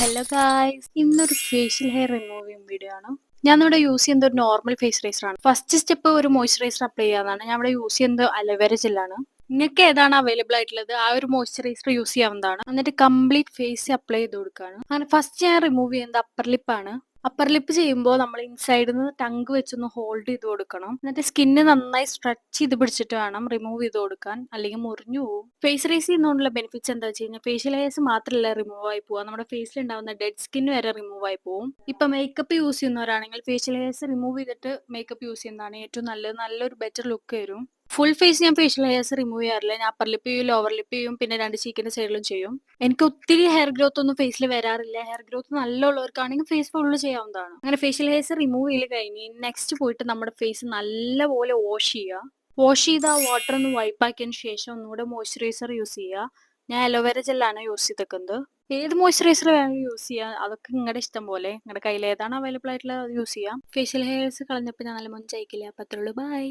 Hello guys, ഇന്നൊരു facial hair removing video ആണ്. ഞാൻ ഇവിടെ യൂസ് ചെയ്യുന്നത് ഒരു നോർമൽ ഫേസ് റൈസർ ആണ്. ഫസ്റ്റ് സ്റ്റെപ്പ് ഒരു മോയ്സ്ചറൈസർ അപ്ലൈ ചെയ്യാനാണ്. ഞാൻ ഇവിടെ യൂസ് ചെയ്യുന്നത് അലോവേര ജെല്ലാണ്. നിങ്ങൾക്ക് ഏതാണ് അവൈലബിൾ ആയിട്ടുള്ളത് ആ ഒരു മോയ്സ്ചറൈസർ യൂസ് ചെയ്യാവുന്നതാണ്. എന്നിട്ട് കംപ്ലീറ്റ് ഫേസ് അപ്ലൈ ചെയ്ത് കൊടുക്കുകയാണ്. അങ്ങനെ ഫസ്റ്റ് ഞാൻ റിമൂവ് ചെയ്യുന്നത് അപ്പർ ലിപ്പാണ്. അപ്പർ ലിപ്പ് ചെയ്യുമ്പോൾ നമ്മൾ ഇൻസൈഡിൽ നിന്ന് ടങ്ക് വെച്ചൊന്ന് ഹോൾഡ് ചെയ്ത് കൊടുക്കണം. എന്നിട്ട് സ്കിന്ന് നന്നായി സ്ട്രെച്ച് ചെയ്ത് പിടിച്ചിട്ട് വേണം റിമൂവ് ചെയ്ത് കൊടുക്കാൻ, അല്ലെങ്കിൽ മുറിഞ്ഞു പോകും. ഫേസ് റൈസ് ചെയ്യുന്നതുകൊണ്ടുള്ള ബെനിഫിറ്റ്സ് എന്താ വെച്ച് കഴിഞ്ഞാൽ ഫേഷ്യൽ ഹെയർസ് മാത്രമല്ല റിമൂവ് ആയി പോവുക, നമ്മുടെ ഫേസിൽ ഉണ്ടാവുന്ന ഡെഡ് സ്കിൻ വരെ റിമൂവ് ആയി പോകും. ഇപ്പൊ മേക്കപ്പ് യൂസ് ചെയ്യുന്നവരാണെങ്കിൽ ഫേഷ്യൽ ഹെയർസ് റിമൂവ് ചെയ്തിട്ട് മേക്കപ്പ് യൂസ് ചെയ്യുന്നതാണ് ഏറ്റവും നല്ലത്. നല്ലൊരു ബെറ്റർ ലുക്ക് വരും. ഫുൾ ഫേസ് ഞാൻ ഫേഷ്യൽ ഹെയർസ് റിമൂവ് ചെയ്യാറില്ല. ഞാൻ അപ്പർ ലിപ്പ് ചെയ്യും, ലോവർ ലിപ്പ് ചെയ്യും, പിന്നെ 2 ചീക്കിന്റെ സൈഡിലും ചെയ്യും. എനിക്ക് ഒത്തിരി ഹെയർ ഗ്രോത്ത് ഒന്നും ഫേസിൽ വരാറില്ല. ഹെയർ ഗ്രോത്ത് നല്ല ഉള്ളവർക്കാണെങ്കിൽ ഫേസ് ഫുള്ള് ചെയ്യാവുന്നതാണ്. അങ്ങനെ ഫേഷ്യൽ ഹെയർസ് റിമൂവ് ചെയ്ത് കഴിഞ്ഞ് നെക്സ്റ്റ് പോയിട്ട് നമ്മുടെ ഫേസ് നല്ലപോലെ വാഷ് ചെയ്യുക. വാഷ് ചെയ്ത് ആ വാട്ടർ ഒന്ന് വൈപ്പ് ആക്കിയതിന് ശേഷം ഒന്നുകൂടെ മോയ്സ്ചറൈസർ യൂസ് ചെയ്യുക. ഞാൻ അലോവേര ജെല്ലാണ് യൂസ് ചെയ്തേക്കുന്നത്. ഏത് മോയ്സ്ചറൈസർ വേണമെങ്കിലും യൂസ് ചെയ്യാം. അതൊക്കെ നിങ്ങളുടെ ഇഷ്ടം പോലെ. നിങ്ങളുടെ കയ്യിൽ ഏതാണ് അവൈലബിൾ ആയിട്ടുള്ളത് യൂസ് ചെയ്യാം. ഫേഷ്യൽ ഹെയർസ് കളഞ്ഞപ്പോൾ ഞാൻ നല്ല മൊഞ്ചായിക്കില്ല. അപ്പം അത്രയുള്ളൂ. ബൈ.